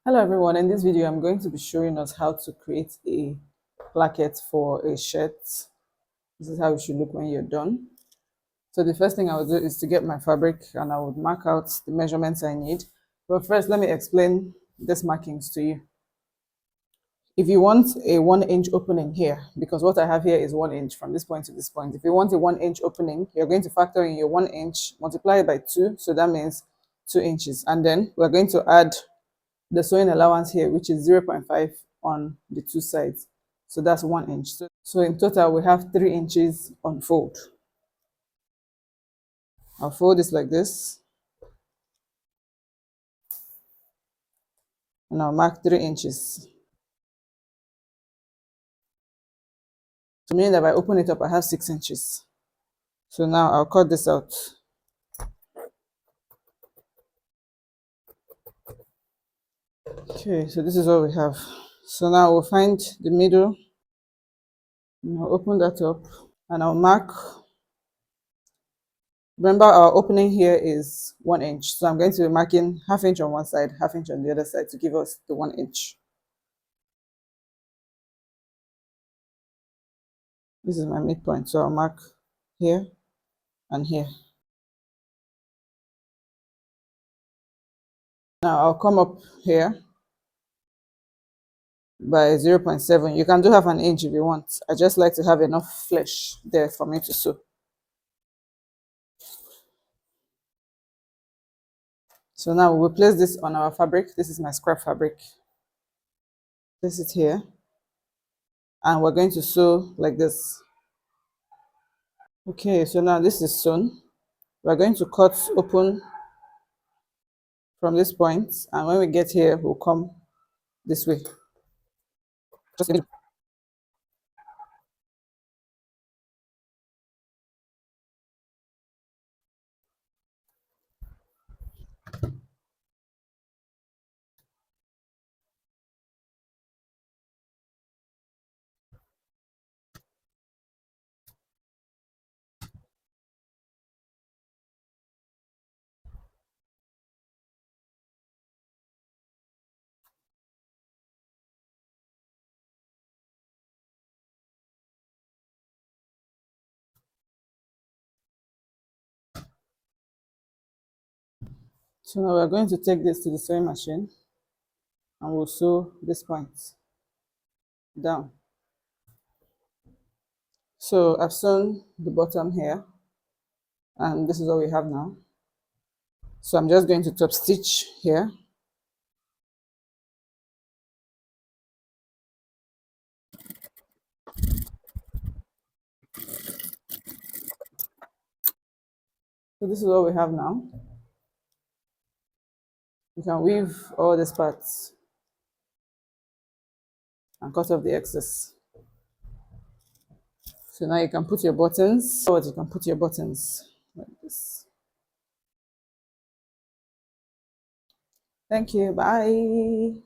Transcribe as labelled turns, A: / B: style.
A: Hello everyone, in this video I'm going to be showing us how to create a placket for a shirt. This is how it should look when you're done. So the first thing I will do is to get my fabric and I would mark out the measurements I need. But first let me explain these markings to you. If you want a 1-inch opening here, because what I have here is 1 inch from this point to this point. If you want a 1-inch opening, you're going to factor in your 1 inch, multiply it by 2, so that means 2 inches. And then we're going to add the sewing allowance here, which is 0.5 on the two sides. So that's 1 inch. So in total, we have 3 inches on fold. I'll fold this like this. And I'll mark 3 inches. So meaning that if I open it up, I have 6 inches. So now I'll cut this out. Okay, so this is what we have. So now we'll find the middle. And I'll open that up and I'll mark. Remember, our opening here is 1 inch. So I'm going to be marking ½ inch on one side, ½ inch on the other side to give us the 1 inch. This is my midpoint. So I'll mark here and here. Now I'll come up here by 0.7. You can do ½ inch if you want. I just like to have enough flesh there for me to sew. So now we'll place this on our fabric. This is my scrap fabric. Place it here. And we're going to sew like this. Okay, so now this is sewn. We're going to cut open from this point. And when we get here, we'll come this way. Just So now we're going to take this to the sewing machine and we'll sew this point down. So I've sewn the bottom here and this is what we have now. So I'm just going to top stitch here. So this is what we have now. You can weave all these parts and cut off the excess. So now you can put your buttons, or you can put your buttons like this. Thank you, bye.